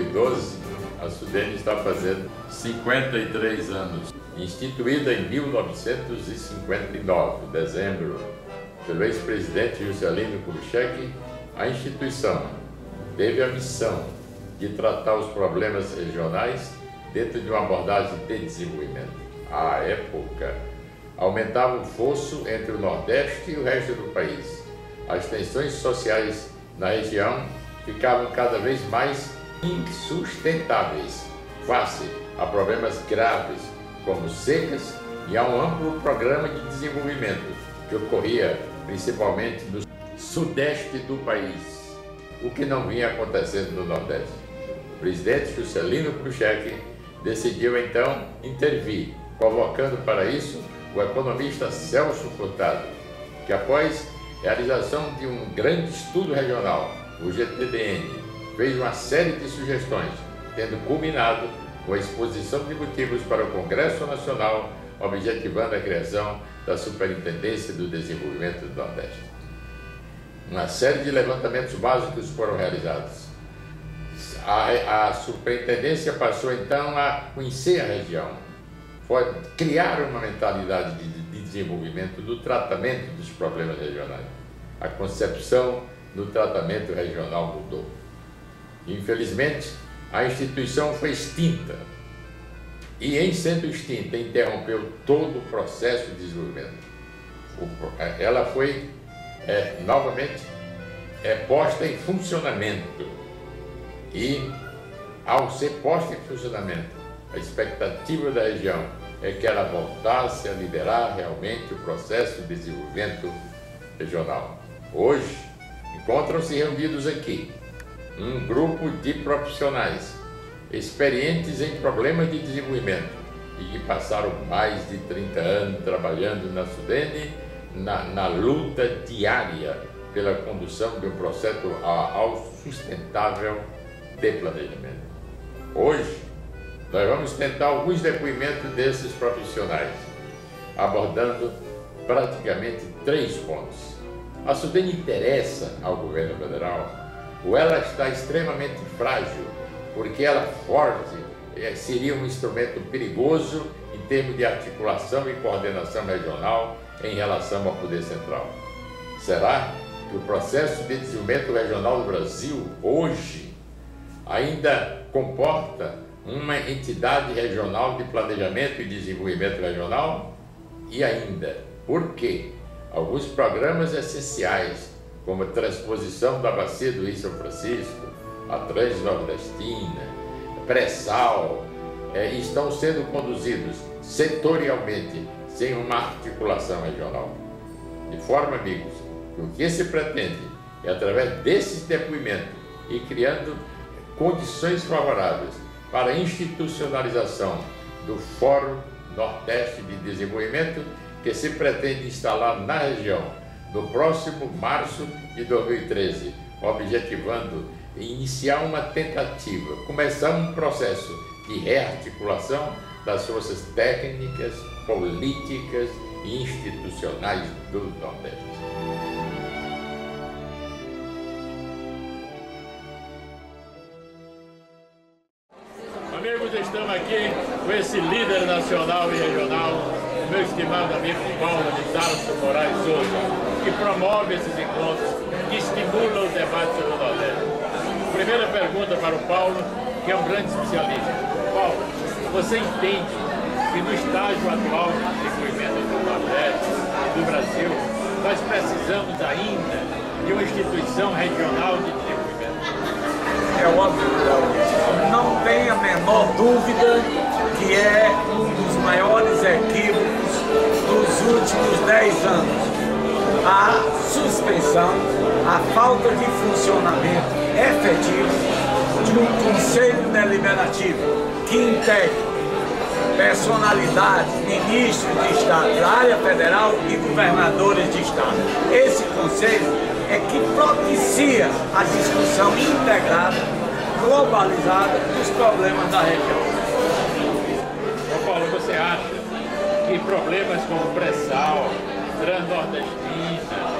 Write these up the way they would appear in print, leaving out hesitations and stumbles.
2012, a Sudene está fazendo 53 anos. Instituída em 1959, dezembro, pelo ex-presidente Juscelino Kubitschek, a instituição teve a missão de tratar os problemas regionais dentro de uma abordagem de desenvolvimento. À época, aumentava o fosso entre o Nordeste e o resto do país. As tensões sociais na região ficavam cada vez mais insustentáveis, face a problemas graves como secas e a um amplo programa de desenvolvimento que ocorria principalmente no Sudeste do país, o que não vinha acontecendo no Nordeste. O presidente Juscelino Kubitschek decidiu então intervir, convocando para isso o economista Celso Furtado, que após realização de um grande estudo regional, o GTDN, fez uma série de sugestões, tendo culminado com a exposição de motivos para o Congresso Nacional, objetivando a criação da Superintendência do Desenvolvimento do Nordeste. Uma série de levantamentos básicos foram realizados. A Superintendência passou então a conhecer a região, foi criar uma mentalidade de desenvolvimento do tratamento dos problemas regionais. A concepção do tratamento regional mudou. Infelizmente, a instituição foi extinta e, em sendo extinta, interrompeu todo o processo de desenvolvimento. Ela foi novamente posta em funcionamento e, ao ser posta em funcionamento, a expectativa da região é que ela voltasse a liderar realmente o processo de desenvolvimento regional. Hoje, encontram-se reunidos aqui um grupo de profissionais experientes em problemas de desenvolvimento e que passaram mais de 30 anos trabalhando na Sudene na luta diária pela condução de um processo autossustentável de planejamento. Hoje, nós vamos tentar alguns depoimentos desses profissionais, abordando praticamente 3 pontos. A Sudene interessa ao governo federal ou ela está extremamente frágil, porque ela forte seria um instrumento perigoso em termos de articulação e coordenação regional em relação ao poder central? Será que o processo de desenvolvimento regional do Brasil hoje ainda comporta uma entidade regional de planejamento e desenvolvimento regional? E ainda, por quê? Alguns programas essenciais, como a transposição da bacia do Rio São Francisco, a Transnordestina, Pré-Sal, estão sendo conduzidos setorialmente, sem uma articulação regional. De forma, amigos, que o que se pretende é, através desses depoimentos e criando condições favoráveis para a institucionalização do Fórum Nordeste de Desenvolvimento, que se pretende instalar na região no próximo março de 2013, objetivando iniciar uma tentativa, começar um processo de rearticulação das forças técnicas, políticas e institucionais do Nordeste. Amigos, estamos aqui com esse líder nacional e regional, meu estimado amigo Paulo de Tarso Moraes Souza, que promove esses encontros, que estimulam o debate sobre o Nordeste. Primeira pergunta para o Paulo, que é um grande especialista. Paulo, você entende que no estágio atual de desenvolvimento do Nordeste, do Brasil, nós precisamos ainda de uma instituição regional de desenvolvimento? É óbvio, não tem a menor dúvida que é um dos maiores equívocos dos últimos 10 anos. A suspensão, a falta de funcionamento efetivo de um Conselho Deliberativo que integre personalidades, ministros de Estado da área federal e governadores de Estado. Esse Conselho é que propicia a discussão integrada, globalizada dos problemas da região. Ô Paulo, você acha que problemas como pré-sal, Transnordestina,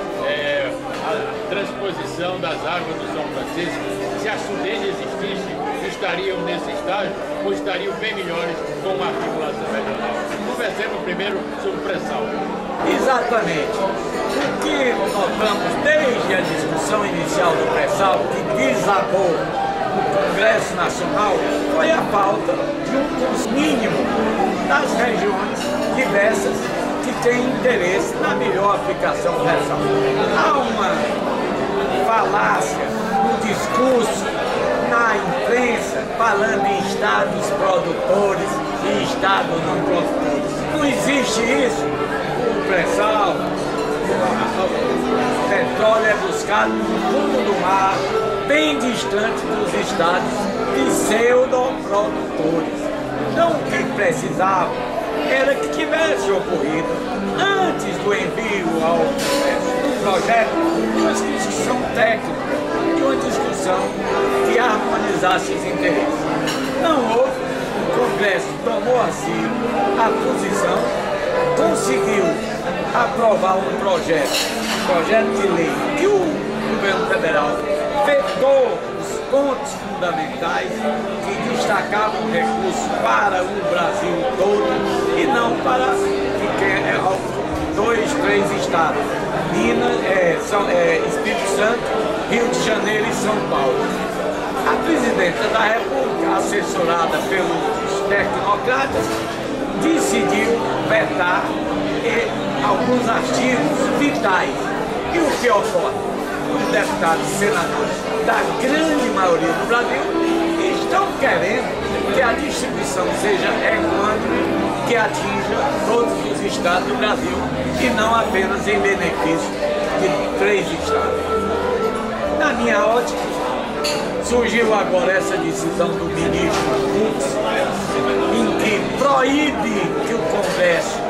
a transposição das águas do São Francisco, se a Sudene existisse, estariam nesse estágio ou estariam bem melhores com uma articulação regional. Conversemos primeiro sobre o pré-sal. Exatamente. O que notamos desde a discussão inicial do pré-sal, que desabou no Congresso Nacional, foi a falta de um custo mínimo das regiões diversas que têm interesse na melhor aplicação do pré-sal. Há uma falácia no discurso, na imprensa, falando em estados produtores e estados não produtores. Não existe isso. O pré-sal, o petróleo é buscado no fundo do mar, bem distante dos estados pseudoprodutores. Então o que precisava era que tivesse ocorrido, antes do envio ao Congresso do projeto, uma discussão técnica e uma discussão que harmonizasse os interesses. Não houve, o Congresso tomou assim a posição, conseguiu aprovar um projeto de lei que o governo federal vetou os pontos fundamentais que destacavam recursos para o Brasil todo e não para dois, três estados, Minas, Espírito Santo, Rio de Janeiro e São Paulo. A presidenta da República, assessorada pelos tecnocratas, decidiu vetar alguns artigos vitais. E o que ocorre? Os deputados e senadores da grande maioria do Brasil estão querendo que a distribuição seja equânime, que atinja todos os estados do Brasil e não apenas em benefício de 3 estados. Na minha ótica, surgiu agora essa decisão do ministro Fux, em que proíbe que o Congresso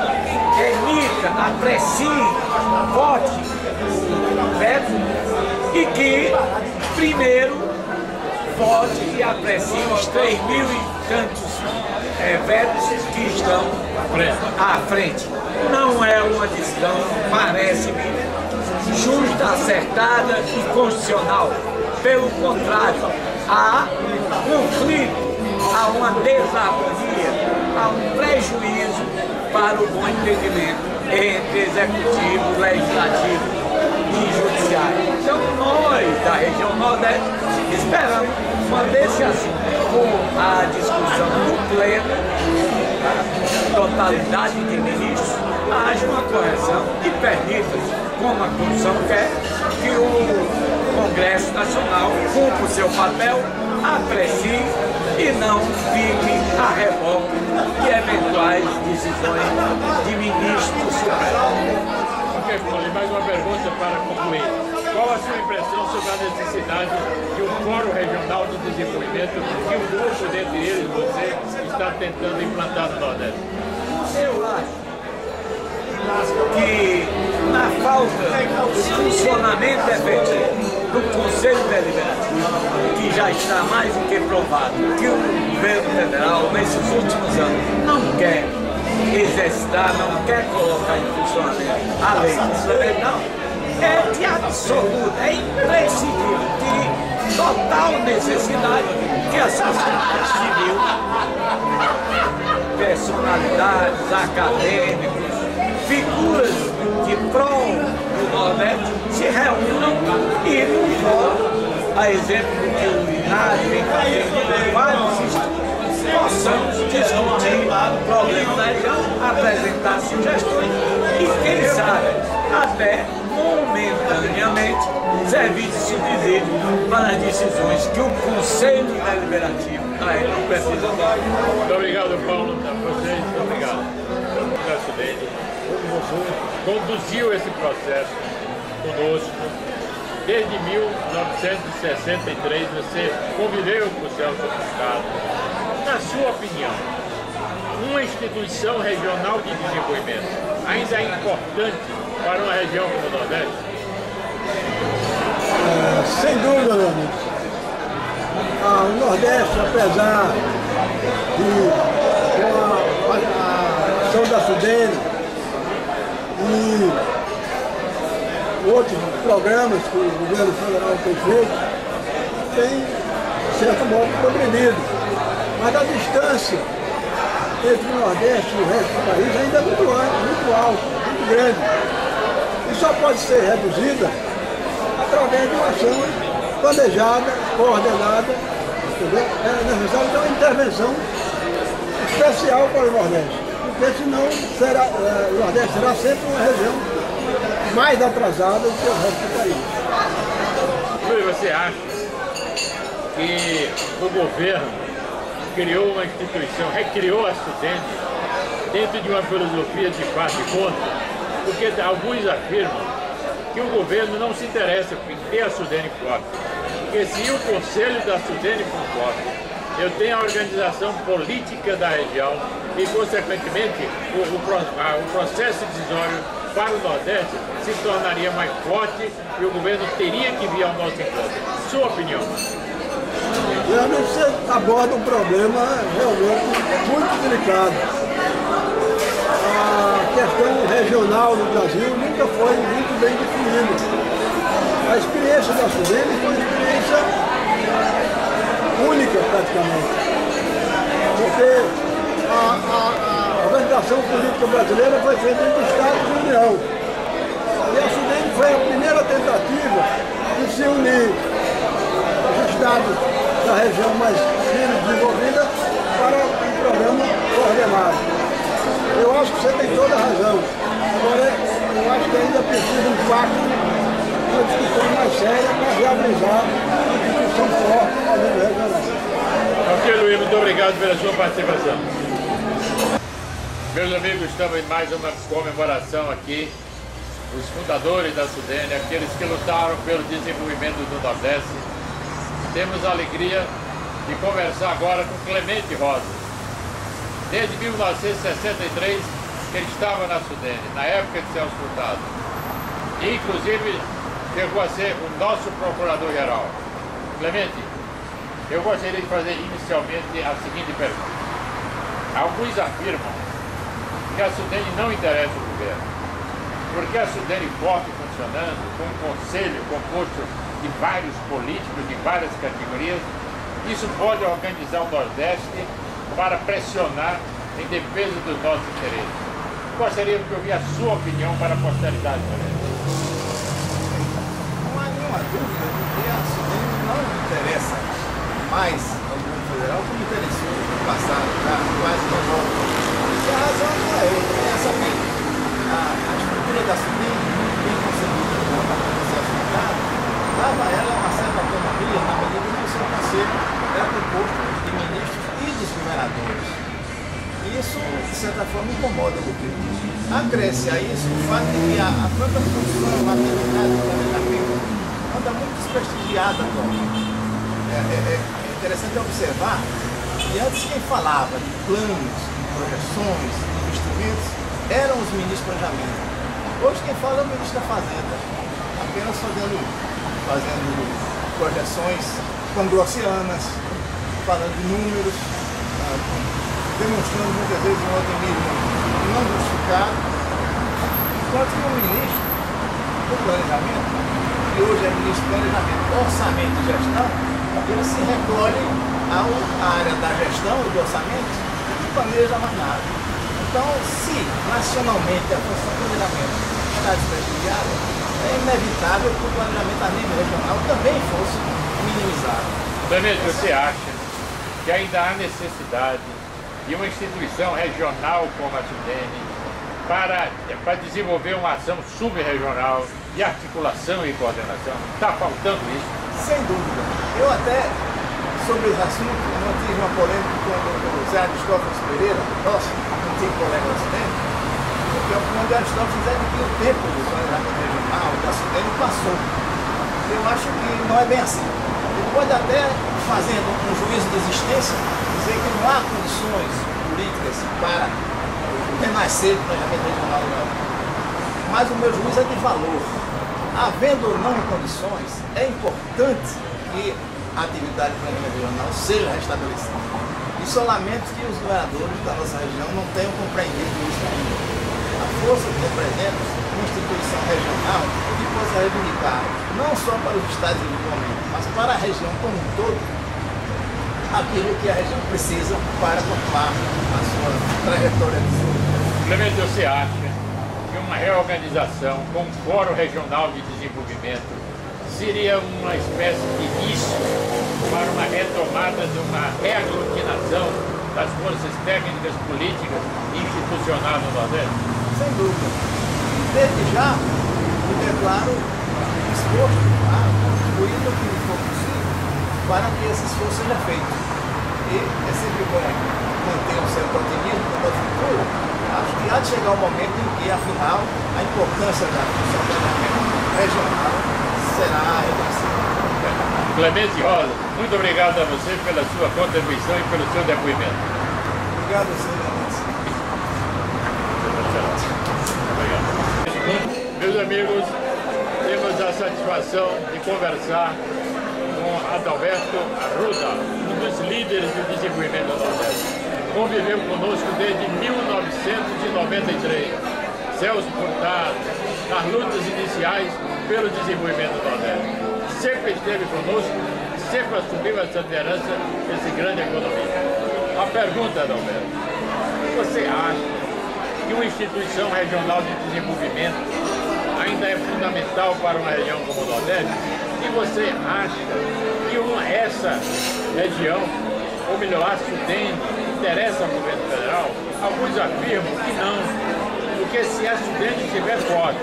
emita, aprecie, vote o veto e que primeiro vote e aprecie os 3.000 e tantos vetos que estão à frente. Não é uma decisão, parece-me, justa, acertada e constitucional. Pelo contrário, há conflito, há uma desarmonia, há um prejuízo para o bom entendimento entre executivo, legislativo e judiciário. Então nós, da região Nordeste, esperamos, quando esse assunto for a discussão do pleno, a totalidade de ministros, haja uma correção e permita, como a Constituição quer, que o Congresso Nacional cumpra o seu papel, aprecie e não fique a reboque de eventuais decisões de ministro do Supremo. Ok, Paulo, mais uma pergunta para concluir. Qual a sua impressão sobre a necessidade de um Fórum Regional do Desenvolvimento que um grupo, dentre eles, você, está tentando implantar no Nordeste? Eu acho que, na falta do funcionamento efetivo do Conselho Deliberativo, que já está mais do que provado que o governo federal, nesses últimos anos, não quer exercitar, não quer colocar em funcionamento a lei constitucional, é de absoluta, é imprescindível, de total necessidade que a sociedade civil, personalidades, acadêmicos, figuras de prol do Nordeste se reúnam e no fórum, a exemplo do que o INAD vem fazendo vários estudos, possamos discutir o problema da região, apresentar sugestões e, quem sabe, até momentaneamente servir de subsídio para as decisões que o Conselho Deliberativo da região precisa dar. Muito obrigado, Paulo, a vocês, muito obrigado. O presidente conduziu esse processo conosco. Desde 1963 você conviveu com o Celso Furtado. Na sua opinião, uma instituição regional de desenvolvimento ainda é importante para uma região como o Nordeste? Sem dúvida, meu amigo. O Nordeste, apesar de com a ação da SUDENE e outros programas que o governo federal tem feito, tem certo modo, progredido. Mas a distância entre o Nordeste e o resto do país ainda é muito alta, muito grande. E só pode ser reduzida através de uma ação planejada, coordenada, entendeu? É necessário ter uma intervenção especial para o Nordeste, porque senão o Nordeste será sempre uma região mais atrasada do que o resto do país. Luiz, você acha que o governo criou uma instituição, recriou a SUDENE dentro de uma filosofia de faz de conta? Porque alguns afirmam que o governo não se interessa em ter a SUDENE forte, porque se o conselho da SUDENE for forte, eu tenho a organização política da região e, consequentemente, o processo decisório para o Nordeste se tornaria mais forte e o governo teria que vir ao nosso encontro. Sua opinião? Realmente você aborda um problema realmente muito delicado. A questão regional no Brasil nunca foi muito bem definida. A experiência da SUDENE foi uma experiência única praticamente. Porque a organização política brasileira foi feita entre Estados e União. E a SUDENE foi a primeira tentativa de se unir os estados da região mais menos desenvolvida para um programa coordenado. Eu acho que você tem toda a razão. Agora, eu acho que ainda precisa um pacto, uma discussão mais séria para viabilizar uma discussão forte a nível regional. Ok, Luiz, muito obrigado pela sua participação. Meus amigos, estamos em mais uma comemoração aqui. Os fundadores da SUDENE, aqueles que lutaram pelo desenvolvimento do Nordeste. Temos a alegria de conversar agora com Clemente Rosa. Desde 1963 ele estava na SUDENE, na época de Celso Furtado. E, inclusive, chegou a ser o nosso procurador-geral. Clemente, eu gostaria de fazer inicialmente a seguinte pergunta. Alguns afirmam que a SUDENE não interessa o governo, porque a SUDENE forte funcionando, com um conselho composto de vários políticos, de várias categorias, isso pode organizar o Nordeste para pressionar em defesa dos nossos interesses. Gostaria de ouvir a sua opinião para a posteridade também. Não há nenhuma dúvida de que a SUDENE não interessa mais ao governo federal como interessou no passado, já quase 9 anos. E a razão é essa mesmo. A estrutura da SUDENE, bem concebida pelo Celso Furtado, dava a ela uma certa autonomia na medida que o seu conselho era composto de ministros e dos governadores. E isso, de certa forma, incomoda o governo. Acresce a isso o fato de que a própria função, a atividade do planejamento anda muito desprestigiada atualmente. É interessante observar que antes quem falava de planos, de projeções, de investimentos, eram os ministros do planejamento. Hoje quem fala é o ministro da Fazenda, apenas fazendo projeções congrossianas, falando de números, demonstrando muitas vezes um otimismo não justificado, enquanto que o ministro do planejamento, que hoje é ministro do planejamento, orçamento e gestão, ele se recolhe à área da gestão e do orçamento e planeja mais nada. Então, se nacionalmente a função do planejamento está desprestigiada, é inevitável que o planejamento a nível regional também fosse minimizado. Clemente, você acha que ainda há necessidade de uma instituição regional como a SUDENE para desenvolver uma ação sub-regional de articulação e coordenação? Está faltando isso? Sem dúvida. Eu até, sobre esse assunto, mantive uma polêmica com o Zé Aristófanes Pereira, nosso antigo colega da SUDENE, porque o comando de Aristófanes é que o tempo do planejamento regional da SUDENE passou. Eu acho que não é bem assim. Ele pode até, fazendo um juízo de existência, dizer que não há condições políticas para renascer do planejamento regional do Brasil. Mas o meu juízo é de valor. Havendo ou não condições, é importante que a atividade do planejamento regional seja restabelecida. E só lamento que os governadores da nossa região não tenham compreendido isso ainda. A força que representa uma instituição regional que possa reivindicar, não só para os estados individualmente, mas para a região como um todo, aquilo que a região precisa para continuar a sua trajetória de sul. Clemente, você acha que uma reorganização com um Fórum Regional de Desenvolvimento seria uma espécie de início para uma retomada de uma reaglutinação das forças técnicas, políticas e institucionais no Nordeste? Sem dúvida. Desde já, eu declaro disposto a contribuir no que for possível para que esse esforço seja feito. E é sempre bom manter um certo otimismo no futuro. Acho que há de chegar um momento em que, afinal, a importância da função regional será reconhecida. Clemente Rosa, muito obrigado a você pela sua contribuição e pelo seu depoimento. Obrigado a você, Leonardo. Meus amigos, temos a satisfação de conversar com Adalberto Arruda, um dos líderes do desenvolvimento do Nordeste. Conviveu conosco desde 1993. Celso Furtado, nas lutas iniciais pelo desenvolvimento do Nordeste. Sempre esteve conosco, sempre assumiu essa liderança desse grande economista. A pergunta, Adalberto, você acha que uma instituição regional de desenvolvimento ainda é fundamental para uma região como o Nordeste? E você acha que essa região, ou melhor, a Sudene, interessa ao governo federal? Alguns afirmam que não, porque se a Sudene estiver forte,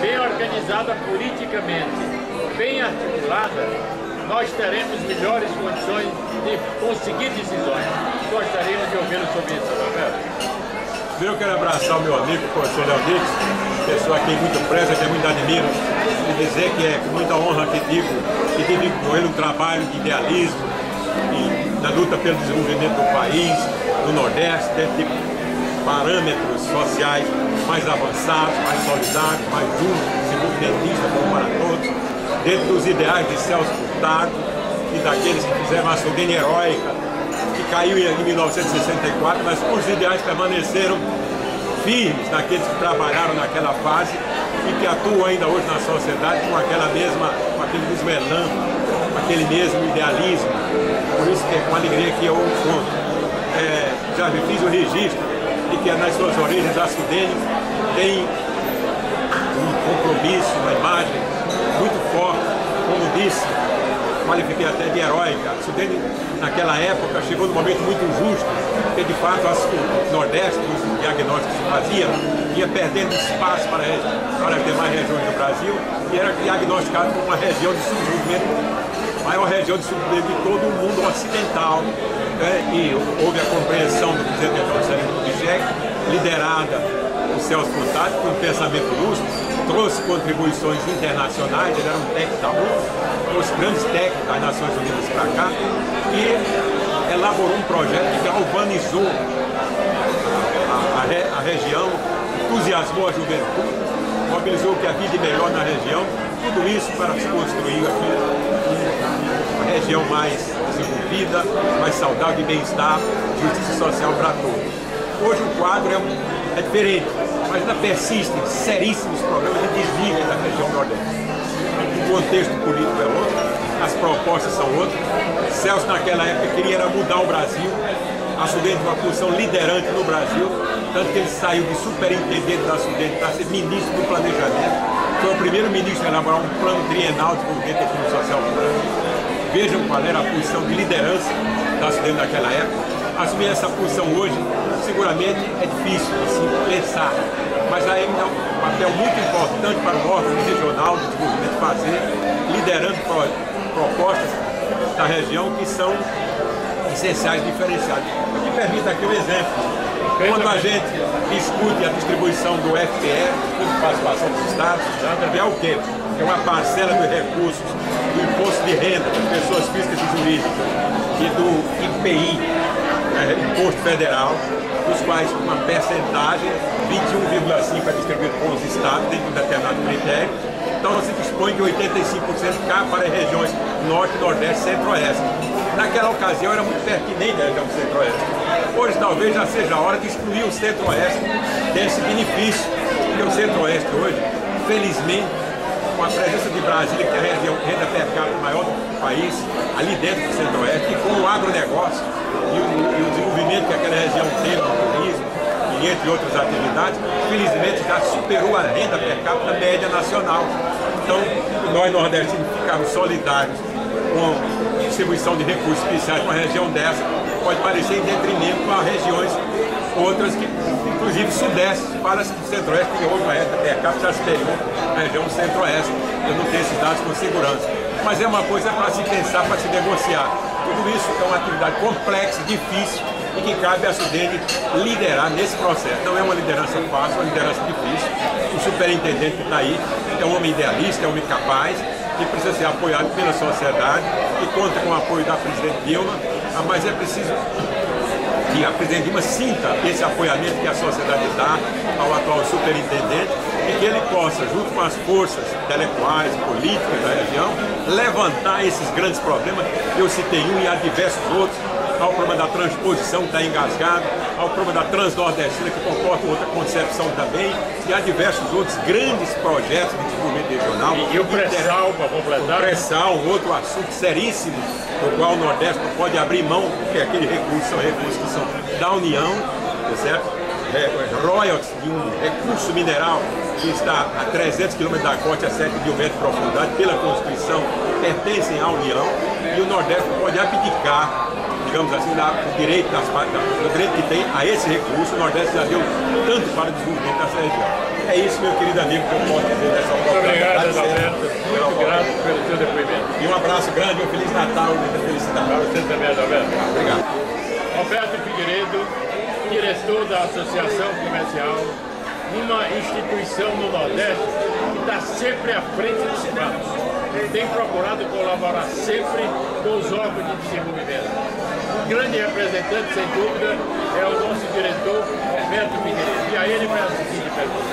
bem organizada politicamente, bem articulada, nós teremos melhores condições de conseguir decisões. Gostaríamos de ouvi-lo sobre isso, Roberto. Eu quero abraçar o meu amigo, o professor Leonides, pessoa que muito preza, que muito admiro, e dizer que é com muita honra que tive com ele um trabalho de idealismo e na luta pelo desenvolvimento do país, do Nordeste, dentro de parâmetros sociais mais avançados, mais solidários, mais justos, desenvolvimentistas, bom para todos, dentro dos ideais de Celso Furtado e daqueles que fizeram a Sudene heróica, que caiu em 1964, mas os ideais permaneceram firmes naqueles que trabalharam naquela fase e que atuam ainda hoje na sociedade com aquele mesmo elan, com aquele mesmo idealismo. Por isso que é com alegria que eu conto. Já fiz o registro de que nas suas origens a Sudene tem um compromisso, uma imagem muito forte, como disse, qualifiquei até de heróica. A Sudene, naquela época, chegou num momento muito justo, porque de fato o Nordeste, os diagnósticos que se faziam, ia perdendo espaço para as demais regiões do Brasil e era diagnosticado como uma região de subdesenvolvimento, maior região de subdesenvolvimento de todo o mundo ocidental. E houve a compreensão do presidente Juscelino Kubitschek, liderada por Celso Furtado, com um pensamento lúcido, trouxe contribuições internacionais, ele era um técnico da ONU, trouxe grandes técnicos das Nações Unidas para cá e elaborou um projeto que galvanizou a região, entusiasmou a juventude, mobilizou o que havia de melhor na região, tudo isso para se construir aqui uma região mais desenvolvida, mais saudável, de bem-estar, justiça social para todos. Hoje o quadro é diferente, mas ainda persistem seríssimos problemas de desnível da região Nordeste. O contexto político é outro, as propostas são outras. Celso naquela época queria era mudar o Brasil, assumir uma posição liderante no Brasil, tanto que ele saiu de superintendente da Sudene para ser ministro do planejamento. Foi o primeiro ministro a elaborar um plano trienal de desenvolvimento econômico social do Brasil. Vejam qual era a posição de liderança da Sudene naquela época. Assumir essa posição hoje, seguramente é difícil de se pensar, mas ainda é um papel muito importante para o órgão regional de desenvolvimento fazer, liderando propostas da região que são essenciais e diferenciadas. Eu me permito aqui um exemplo. Quando a gente discute a distribuição do FPE, Fundo de Participação dos Estados, é o quê? É uma parcela dos recursos do Imposto de Renda das Pessoas Físicas e Jurídicas e do IPI, Imposto Federal, dos quais uma percentagem, 21,5% é distribuído com os estados, dentro de um determinado critério. Então se dispõe de 85% cá para as regiões Norte, Nordeste e Centro-Oeste. Naquela ocasião era muito pertinente a região do Centro-Oeste. Hoje talvez já seja a hora de excluir o Centro-Oeste desse benefício, porque o Centro-Oeste hoje, felizmente, com a presença de Brasília, que é a região renda per capita maior, do país, ali dentro do Centro-Oeste, e com o agronegócio e o desenvolvimento que aquela região tem no turismo, e entre outras atividades, felizmente já superou a renda per capita média nacional. Então, nós nordestinos ficamos solidários com a distribuição de recursos especiais para uma região dessa, pode parecer em detrimento a regiões outras, que, inclusive Sudeste, para o Centro-Oeste, que houve uma renda per capita superior à região do Centro-Oeste. Eu não tenho esses dados com segurança. Mas é uma coisa para se pensar, para se negociar. Tudo isso é uma atividade complexa, difícil, e que cabe à SUDENE liderar nesse processo. Não é uma liderança fácil, é uma liderança difícil. O superintendente que está aí é um homem idealista, é um homem capaz, que precisa ser apoiado pela sociedade, que conta com o apoio da presidente Dilma, mas é preciso que a presidente Dilma sinta esse apoiamento que a sociedade dá ao atual superintendente e que ele possa, junto com as forças intelectuais, políticas da região, levantar esses grandes problemas. Eu citei um e há diversos outros. Há o problema da transposição que está engasgado, há o problema da transnordestina que comporta outra concepção também, e há diversos outros grandes projetos de desenvolvimento regional. E o pré-sal, para completar? O pré-sal, um outro assunto seríssimo, do qual o Nordeste não pode abrir mão, porque aqueles recursos são recursos que são da União, tá certo? Royalties de um recurso mineral que está a 300 km da costa, a 7 mil metros de profundidade, pela Constituição, pertencem à União, e o Nordeste pode abdicar, digamos assim, o direito que tem a esse recurso. O Nordeste já deu tanto para o desenvolvimento dessa região. É isso, meu querido amigo, que eu posso dizer dessa oportunidade. Muito obrigado, Adalberto. Muito grato pelo seu depoimento. E um abraço grande, um Feliz Natal e muita felicidade. Para você também, Adalberto. Obrigado. Roberto Figueiredo, diretor da Associação Comercial, uma instituição no Nordeste que está sempre à frente dos fatos. Tem procurado colaborar sempre com os órgãos de desenvolvimento. Um grande representante, sem dúvida, é o nosso diretor, Roberto Figueiredo. E a ele vai a seguinte pergunta.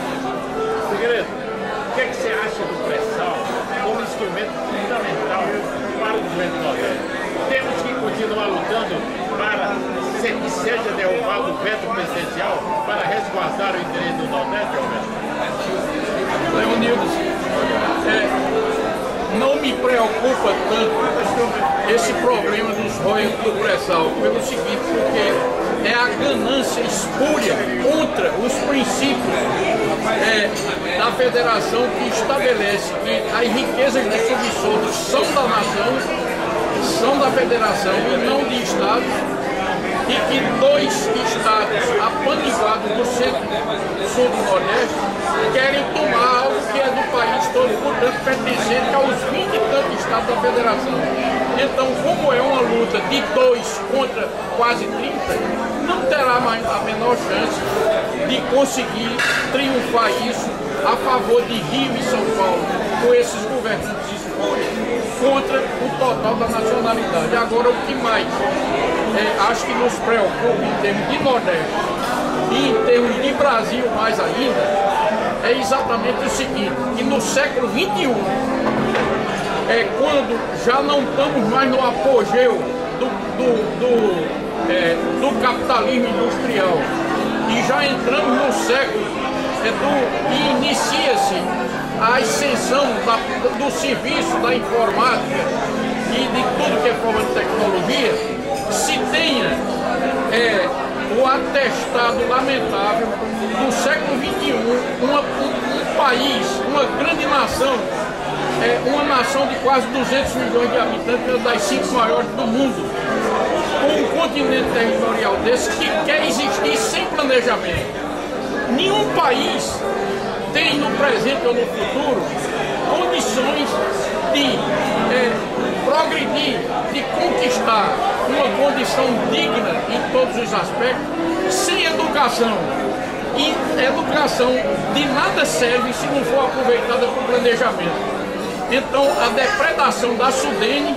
Figueiredo, o que é que você acha do pré-sal como instrumento fundamental para o governo do Nordeste? Temos que continuar lutando para que seja derrubado o veto presidencial para resguardar o interesse do Nordeste, Roberto? Leonildo, não me preocupa tanto esse problema dos royalties do pré-sal, pelo seguinte, porque é a ganância espúria contra os princípios da federação que estabelece que as riquezas do subsolo são da nação, são da federação e não de estados, e que 2 estados apanivados do centro-sul do Nordeste querem tomar algo que é do país todo, portanto pertencente aos 20 e tantos estados da federação. Então, como é uma luta de 2 contra quase 30, não terá mais a menor chance de conseguir triunfar isso a favor de Rio e São Paulo, com esses governantes espúrios, contra o total da nacionalidade. Agora, o que mais acho que nos preocupa em termos de Nordeste e em termos de Brasil mais ainda, é exatamente o seguinte, que no século XXI, quando já não estamos mais no apogeu do capitalismo industrial e já entramos no século e inicia-se a ascensão do serviço da informática e de tudo que é forma de tecnologia, se tenha o atestado lamentável do século XXI, um país, uma grande nação, uma nação de quase 200 milhões de habitantes, uma das 5 maiores do mundo, com um continente territorial desse que quer existir sem planejamento. Nenhum país tem no presente ou no futuro condições de progredir, de conquistar uma condição digna em todos os aspectos, sem educação. E educação de nada serve se não for aproveitada para o planejamento. Então, a depredação da SUDENE,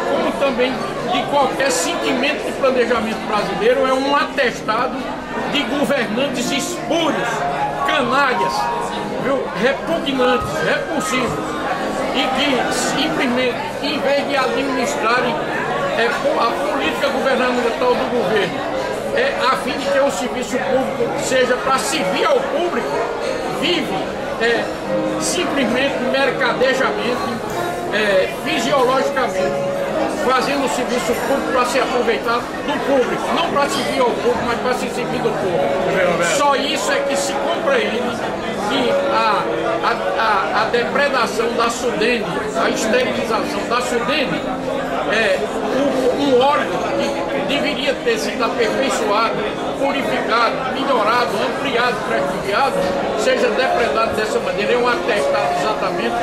como também de qualquer sentimento de planejamento brasileiro, é um atestado de governantes espúrios, canalhas, viu? Repugnantes, repulsivos, e que simplesmente, em vez de administrarem a política governamental do governo, a fim de que o serviço público seja para servir ao público, vive simplesmente mercadejamento, fisiologicamente, fazendo o serviço público para se aproveitar do público, não para servir ao público, mas para se servir do público. Só isso é que se compreende que a depredação da Sudene, a esterilização da Sudene, é um órgão que deveria ter sido aperfeiçoado, purificado, melhorado, ampliado, prestigiado, seja depredado dessa maneira. É um atestado exatamente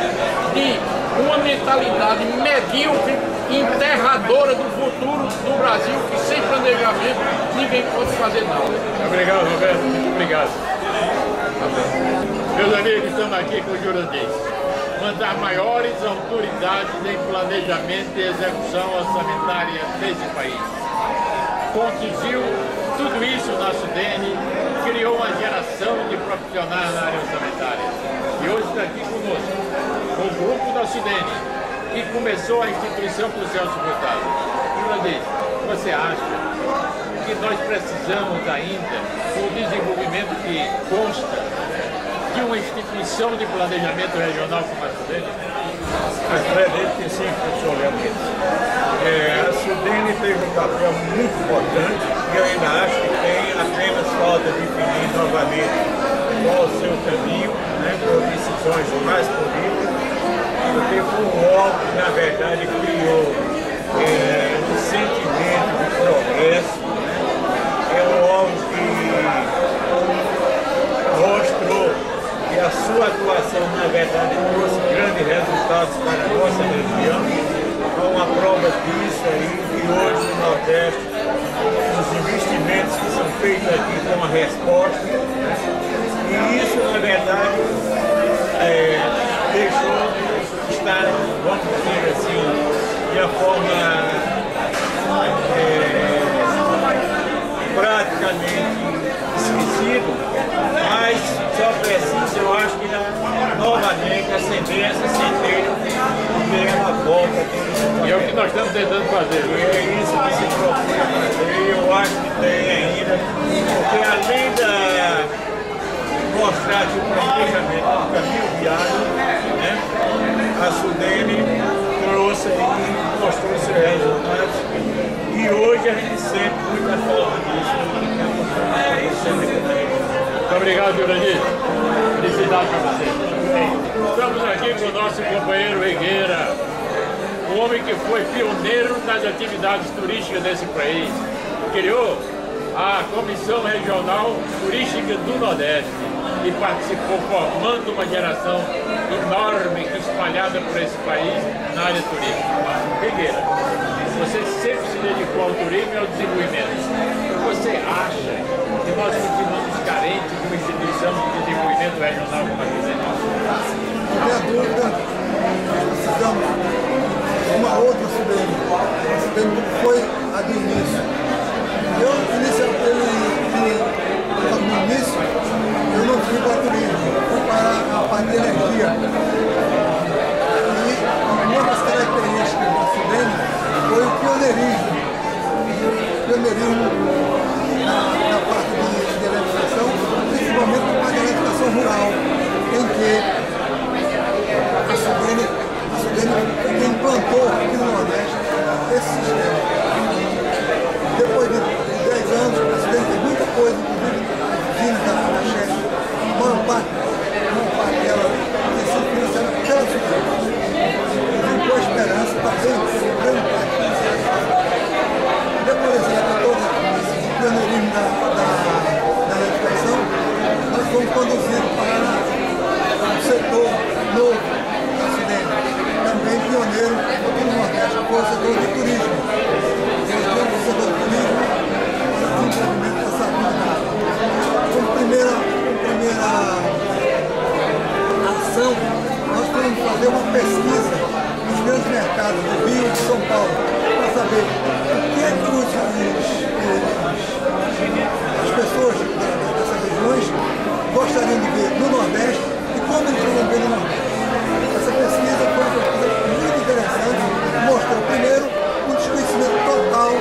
de uma mentalidade medíocre, enterradora do futuro do Brasil, que sem planejamento ninguém pode fazer nada. Obrigado, Roberto. Muito obrigado. Meus amigos, estamos aqui com o Jurandir, uma das maiores autoridades em planejamento e execução orçamentária desse país. Conduziu tudo isso na Sudene, criou uma geração de profissionais na área orçamentária. E hoje está aqui conosco, com o grupo da Sudene, que começou a instituição por Celso Furtado. Jurandir, você acha que nós precisamos ainda, do desenvolvimento que consta de uma instituição de planejamento regional como a Sudene? Acredito que sim, professor Leandro. A Sudene teve um papel muito importante e eu ainda acho que tem apenas falta de definir novamente qual o seu caminho, né, por decisões mais políticas, porque foi um órgão que, na verdade, criou um sentimento de progresso, né? É um órgão que mostrou que a sua atuação, na verdade, trouxe grandes resultados para a nossa região. Há uma prova disso aí, que hoje no Nordeste, os investimentos que são feitos aqui com uma resposta, né? E isso, na verdade, deixou de estar, vamos dizer assim, de uma forma praticamente esquecido, mas só precisa, eu acho que novamente acender essa centelha e ela volta. E é o que nós estamos tentando fazer. E é isso que se procura fazer, eu acho que tem ainda, porque além de mostrar que o planejamento é um caminho viável, né, a Sudene trouxe e mostrou seus resultados. E hoje a gente sente muita falta disso. Muito obrigado, Jurandir. Felicidade para você. Estamos aqui com o nosso companheiro Regueira, um homem que foi pioneiro nas atividades turísticas desse país. Criou a Comissão Regional Turística do Nordeste e participou formando uma geração enorme espalhada por esse país na área turística. Regueira, você sempre se dedicou ao turismo e ao desenvolvimento. Você acha que nós continuamos carentes de uma instituição de desenvolvimento regional como a Sudene? Não tem dúvida, precisamos de uma outra Sudene. A Sudene foi a do início. No início, eu não fui para turismo, fui para a parte de energia. E uma das características da Sudene foi o pioneirismo. Na parte de eletrificação, principalmente na parte de eletrificação rural, em que a Sudene implantou aqui no Nordeste esse sistema. Depois de 10 anos, a Sudene fez muita coisa, inclusive vindo da chefe, uma parte dela tem sido financiada pela Sudene. Inclusive com a esperança, também, grande parte financiada. Depois dessa época toda, o pioneirismo da eletrificação, nós fomos conduzidos para o setor novo da Sudene, também pioneiro aqui no Nordeste, que foi o setor de turismo. Nós temos o setor de turismo para o desenvolvimento dessa atividade. Como primeira ação, nós fomos fazer uma pesquisa nos grandes mercados do Rio e de São Paulo, para saber o que é que as pessoas dessas regiões gostariam de ver no Nordeste e como eles vão ver no Nordeste. Essa pesquisa foi uma pesquisa muito interessante, mostrou primeiro um desconhecimento total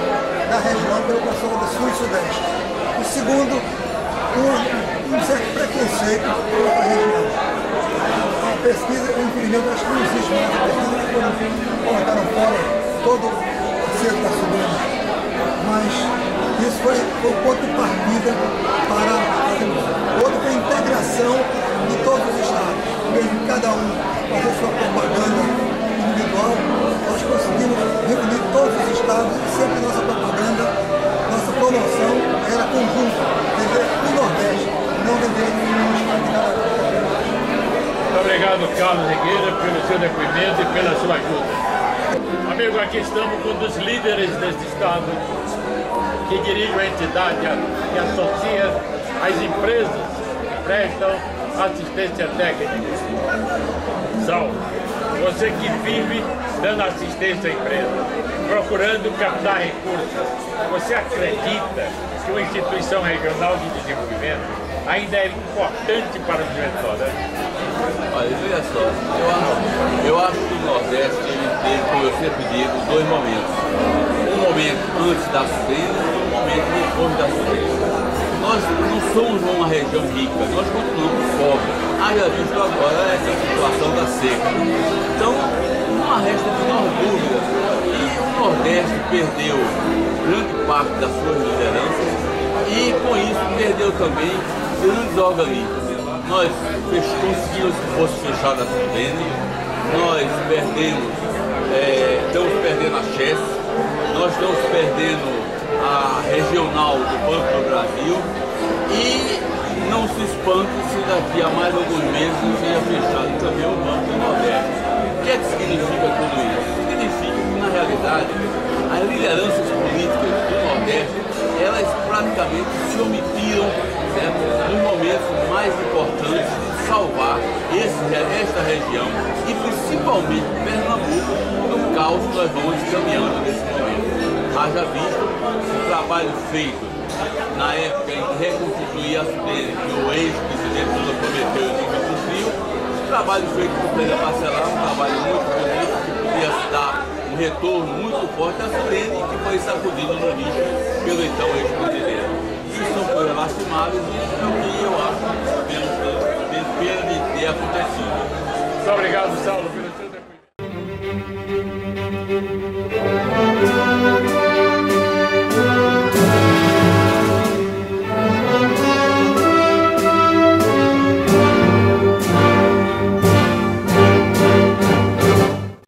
da região pelo pessoal do Sul e Sudeste. E segundo, um certo preconceito pela região. pesquisa, infelizmente, acho que não existe mais a pesquisa, quando colocaram fora todo o acerto da Sudene. Mas isso foi o ponto de partida para fazer. Outro foi a integração de todos os estados. Mesmo cada um fazer sua propaganda individual, nós conseguimos reunir todos os estados e sempre nossa propaganda, nossa promoção era conjunta, vender o Nordeste, não vender o estado de cada um. Muito obrigado, Carlos Regueira, pelo seu depoimento e pela sua ajuda. Amigo, aqui estamos com um dos líderes deste estado, que dirige a entidade que associa as empresas que prestam assistência técnica. Saulo, você que vive dando assistência à empresa, procurando captar recursos, você acredita que uma instituição regional de desenvolvimento ainda é importante para o desenvolvimento do Nordeste? Olha, veja só, eu acho que o Nordeste ele teve, como eu sempre digo, dois momentos. Um momento antes da Sudene e um momento depois da Sudene. Nós não somos uma região rica, nós continuamos pobres. Haja visto agora essa situação da seca. Então, não resta a menor dúvida que o Nordeste perdeu grande parte das suas lideranças e, com isso, perdeu também grandes organismos. Nós conseguimos que fosse fechada a Sudene, nós perdemos, estamos perdendo a Chess, nós estamos perdendo a regional do Banco do Brasil e não se espante se daqui a mais alguns meses seja fechado também o Banco do Nordeste. O que é que significa tudo isso? Significa que, na realidade, as lideranças políticas do Nordeste, elas praticamente se omitiram, certo, nos momentos mais importantes de salvar esta região e principalmente Pernambuco no caos que nós vamos caminhando nesse momento. Haja visto o trabalho feito na época em que reconstituir a Sudene, que o ex-presidente Lula prometeu e não cumpriu, o trabalho feito por Pedro Parcelar, um trabalho muito bonito que podia dar um retorno muito forte à Sudene e que foi sacudido no lixo pelo então ex-presidente. Isso são coisas lastimáveis e é o que eu acho que temos pena de ter acontecido. Muito obrigado, Saulo.